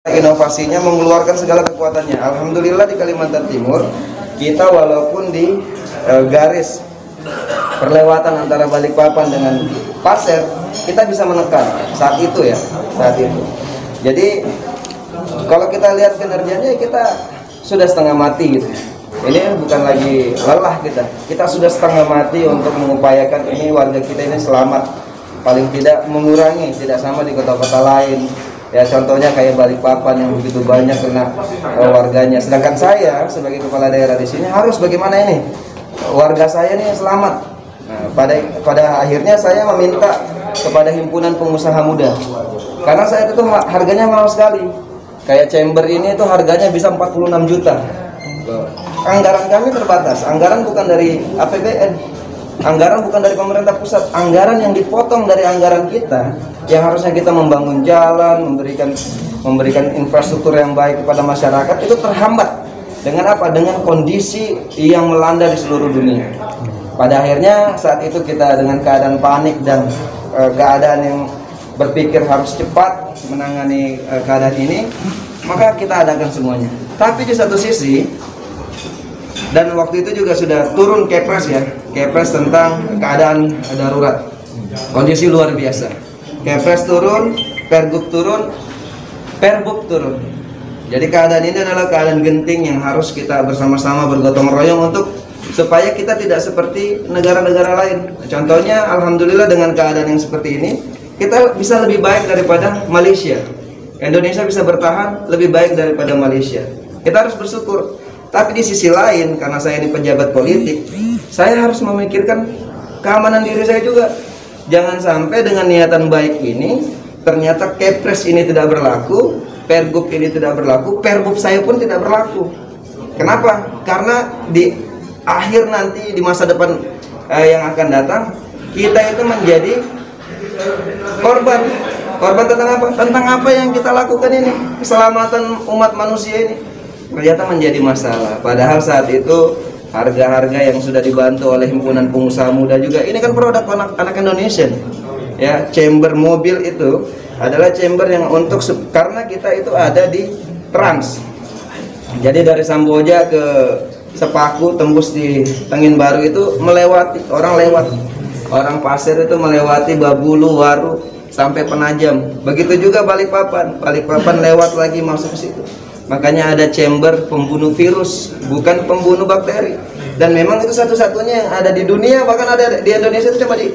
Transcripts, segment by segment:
Inovasinya mengeluarkan segala kekuatannya. Alhamdulillah di Kalimantan Timur kita walaupun di garis perlewatan antara Balikpapan dengan Pasir kita bisa menekan saat itu ya, saat itu. Jadi kalau kita lihat kinerjanya kita sudah setengah mati gitu. Ini bukan lagi lelah kita sudah setengah mati untuk mengupayakan ini warga kita ini selamat, paling tidak mengurangi, tidak sama di kota-kota lain. Ya contohnya kayak Balikpapan yang begitu banyak kena warganya. Sedangkan saya sebagai kepala daerah di sini harus bagaimana ini warga saya ini selamat. Nah, pada akhirnya saya meminta kepada himpunan pengusaha muda. Karena saya itu harganya mahal sekali. Kayak chamber ini itu harganya bisa 46 juta. Anggaran kami terbatas. Anggaran bukan dari APBN. Anggaran bukan dari pemerintah pusat. Anggaran yang dipotong dari anggaran kita, yang harusnya kita membangun jalan, memberikan infrastruktur yang baik kepada masyarakat, itu terhambat. Dengan apa? Dengan kondisi yang melanda di seluruh dunia. Pada akhirnya saat itu kita dengan keadaan panik dan keadaan yang berpikir harus cepat menangani keadaan ini, maka kita adakan semuanya. Tapi di satu sisi, dan waktu itu juga sudah turun Kepres ya, Kepres tentang keadaan darurat, kondisi luar biasa. Kepres turun, Pergub turun, Perbuk turun. Jadi keadaan ini adalah keadaan genting yang harus kita bersama-sama bergotong royong untuk supaya kita tidak seperti negara-negara lain. Contohnya, alhamdulillah dengan keadaan yang seperti ini, kita bisa lebih baik daripada Malaysia. Indonesia bisa bertahan lebih baik daripada Malaysia. Kita harus bersyukur. Tapi di sisi lain, karena saya ini pejabat politik, saya harus memikirkan keamanan diri saya juga. Jangan sampai dengan niatan baik ini, ternyata Kepres ini tidak berlaku, Pergub ini tidak berlaku, Perbub saya pun tidak berlaku. Kenapa? Karena di akhir nanti, di masa depan yang akan datang, kita itu menjadi korban. Korban tentang apa? Tentang apa yang kita lakukan ini, keselamatan umat manusia ini ternyata menjadi masalah. Padahal saat itu harga-harga yang sudah dibantu oleh himpunan pengusaha muda juga, ini kan produk anak Indonesia ya. Chamber mobil itu adalah chamber yang untuk, karena kita itu ada di Trans, jadi dari Samboja ke Sepaku tembus di Tengin Baru itu melewati, orang Pasir itu melewati Babulu, Waru sampai Penajam. Begitu juga Balikpapan lewat lagi masuk ke situ. Makanya ada chamber pembunuh virus, bukan pembunuh bakteri. Dan memang itu satu-satunya yang ada di dunia, bahkan ada di Indonesia itu cuma di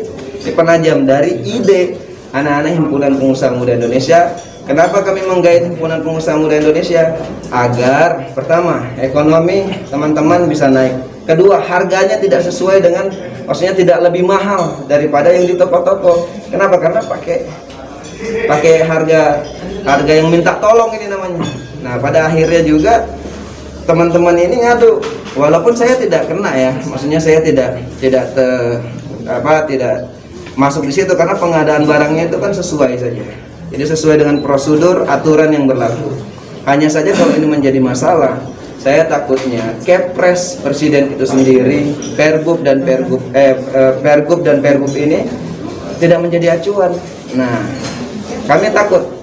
Penajam. Dari ide anak-anak himpunan pengusaha muda Indonesia. Kenapa kami menggait himpunan pengusaha muda Indonesia? Agar pertama, ekonomi teman-teman bisa naik. Kedua, harganya tidak sesuai dengan, maksudnya tidak lebih mahal daripada yang di toko-toko. Kenapa? Karena pakai harga yang minta tolong ini namanya. Nah, pada akhirnya juga teman-teman ini ngadu, walaupun saya tidak kena ya, maksudnya saya tidak masuk di situ karena pengadaan barangnya itu kan sesuai saja. Jadi sesuai dengan prosedur aturan yang berlaku. Hanya saja kalau ini menjadi masalah, saya takutnya Kepres Presiden itu sendiri, Pergub dan Perbub ini tidak menjadi acuan. Nah, kami takut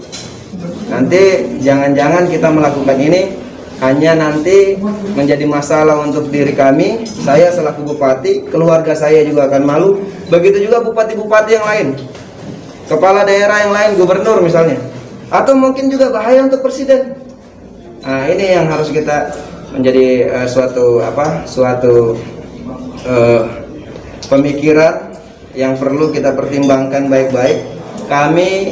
nanti jangan-jangan kita melakukan ini hanya nanti menjadi masalah untuk diri kami, saya selaku bupati, keluarga saya juga akan malu. Begitu juga bupati-bupati yang lain, kepala daerah yang lain, gubernur misalnya, atau mungkin juga bahaya untuk presiden. Nah, ini yang harus kita menjadi suatu pemikiran yang perlu kita pertimbangkan baik-baik.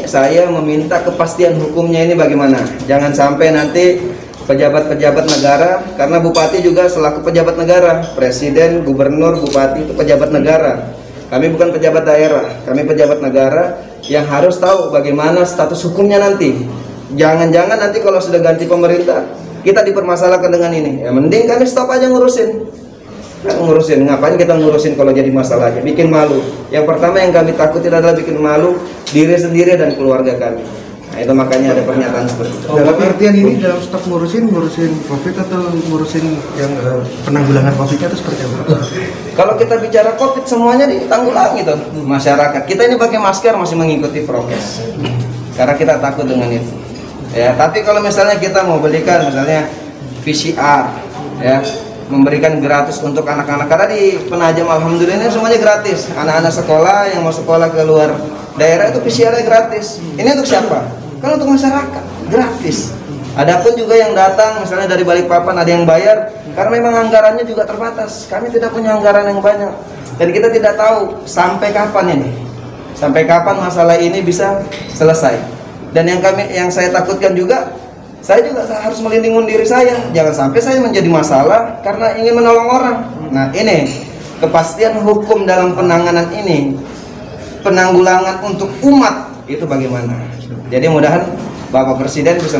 Saya meminta kepastian hukumnya ini bagaimana. Jangan sampai nanti pejabat-pejabat negara, karena bupati juga selaku pejabat negara, presiden, gubernur, bupati itu pejabat negara. Kami bukan pejabat daerah, kami pejabat negara yang harus tahu bagaimana status hukumnya nanti. Jangan-jangan nanti kalau sudah ganti pemerintah, kita dipermasalahkan dengan ini. Ya mending kami stop aja ngurusin. Ngapain kita ngurusin kalau jadi masalahnya, bikin malu. Yang pertama yang kami takutin adalah bikin malu diri sendiri dan keluarga kami. Nah, itu makanya ada pernyataan seperti itu. Dalam artian ini dalam stop ngurusin COVID atau ngurusin yang penanggulangan COVID-nya itu seperti apa? Kalau kita bicara COVID semuanya ditanggulangi tuh masyarakat. Kita ini pakai masker masih mengikuti prokes. Karena kita takut dengan itu. Ya, tapi kalau misalnya kita mau belikan misalnya PCR, ya, memberikan gratis untuk anak-anak, karena di Penajam alhamdulillah ini semuanya gratis. Anak-anak sekolah yang mau sekolah ke luar daerah itu PCR-nya gratis. Ini untuk siapa? Kan untuk masyarakat, gratis. Adapun juga yang datang misalnya dari Balikpapan ada yang bayar, karena memang anggarannya juga terbatas. Kami tidak punya anggaran yang banyak dan kita tidak tahu sampai kapan ini. Sampai kapan masalah ini bisa selesai. Dan yang saya takutkan juga, saya juga harus melindungi diri saya. Jangan sampai saya menjadi masalah karena ingin menolong orang. Nah, ini kepastian hukum dalam penanganan ini, penanggulangan untuk umat itu bagaimana. Jadi mudahan Bapak Presiden bisa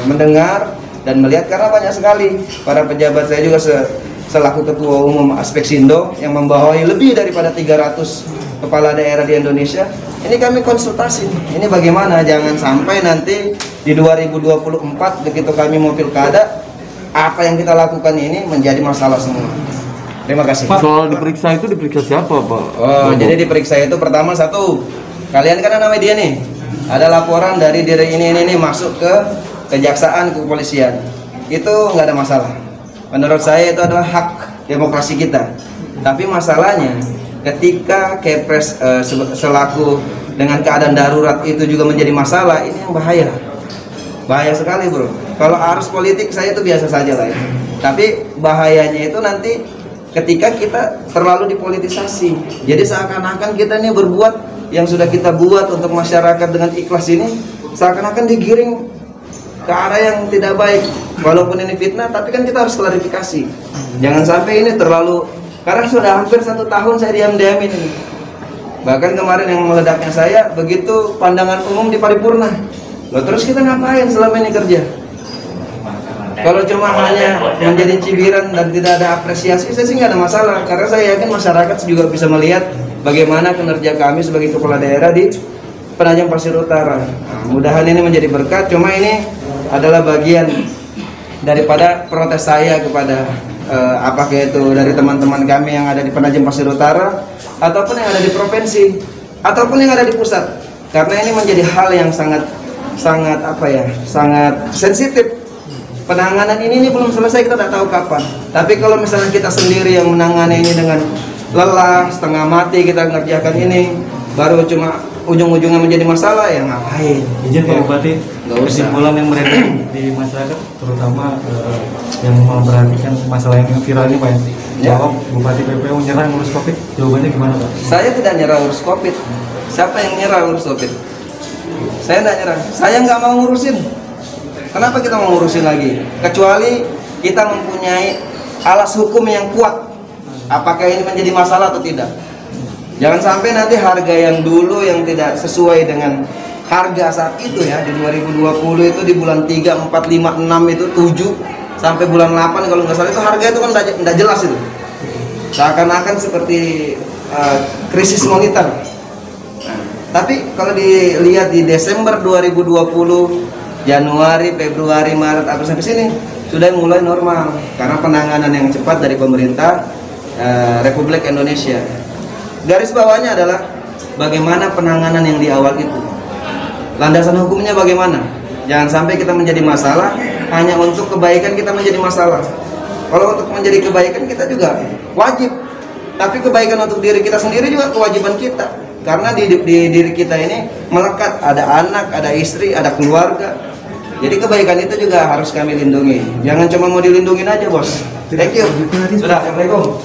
mendengar dan melihat, karena banyak sekali para pejabat. Saya juga selaku Ketua Umum Aspeksindo yang membawahi lebih daripada 300 kepala daerah di Indonesia. Ini kami konsultasi, ini bagaimana, jangan sampai nanti di 2024 begitu kami mau pilkada, apa yang kita lakukan ini menjadi masalah semua. Terima kasih. Pak, soal diperiksa itu diperiksa siapa, Pak? Oh, jadi diperiksa itu pertama, satu, kalian kan nama dia nih, ada laporan dari diri ini masuk ke kejaksaan, ke kepolisian, itu nggak ada masalah. Menurut saya itu adalah hak demokrasi kita. Tapi masalahnya ketika Kepres selaku dengan keadaan darurat itu juga menjadi masalah, ini yang bahaya sekali, bro. Kalau arus politik saya itu biasa saja lah ya. Tapi bahayanya itu nanti ketika kita terlalu dipolitisasi, jadi seakan-akan kita ini berbuat yang sudah kita buat untuk masyarakat dengan ikhlas ini, seakan-akan digiring ke arah yang tidak baik. Walaupun ini fitnah, tapi kan kita harus klarifikasi. Jangan sampai ini terlalu, karena sudah hampir 1 tahun saya diam-diamin ini. Bahkan kemarin yang meledaknya saya, begitu pandangan umum di paripurna. Loh, terus kita ngapain selama ini kerja? Kalau cuma hanya menjadi cibiran dan tidak ada apresiasi, saya sih nggak ada masalah. Karena saya yakin masyarakat juga bisa melihat bagaimana kinerja kami sebagai kepala daerah di Penajam Pasir Utara. Nah, mudahan ini menjadi berkat. Cuma ini adalah bagian daripada protes saya kepada apakah itu dari teman-teman kami yang ada di Penajam Pasir Utara, ataupun yang ada di provinsi, ataupun yang ada di pusat. Karena ini menjadi hal yang sangat sensitif. Penanganan ini belum selesai, kita tidak tahu kapan. Tapi kalau misalnya kita sendiri yang menangani ini dengan lelah, setengah mati kita mengerjakan ini, baru cuma ujung-ujungnya menjadi masalah, ya ngapain? Izin Pak Bupati, kesimpulan yang mereka di masyarakat, terutama yang memperhatikan masalah yang viral ini Pak, ya. Bahwa Bupati PPU nyerah ngurus COVID, jawabannya gimana Pak? Saya tidak nyerah urus COVID. Siapa yang nyerah urus COVID? Saya tidak nyerah. Saya nggak mau ngurusin. Kenapa kita mau ngurusin lagi? Kecuali kita mempunyai alas hukum yang kuat. Apakah ini menjadi masalah atau tidak? Jangan sampai nanti harga yang dulu yang tidak sesuai dengan harga saat itu ya, di 2020 itu di bulan 3, 4, 5, 6 itu 7 sampai bulan 8 kalau nggak salah, itu harga itu kan tidak jelas itu. Seakan-akan seperti krisis moneter. Nah, tapi kalau dilihat di Desember 2020, Januari, Februari, Maret, April sampai sini sudah mulai normal karena penanganan yang cepat dari pemerintah Republik Indonesia. Garis bawahnya adalah bagaimana penanganan yang di awal itu. Landasan hukumnya bagaimana? Jangan sampai kita menjadi masalah hanya untuk kebaikan kita menjadi masalah. Kalau untuk menjadi kebaikan kita juga wajib. Tapi kebaikan untuk diri kita sendiri juga kewajiban kita. Karena di diri kita ini melekat, ada anak, ada istri, ada keluarga. Jadi kebaikan itu juga harus kami lindungi. Jangan cuma mau dilindungin aja, bos. Thank you. Sudah, Assalamualaikum.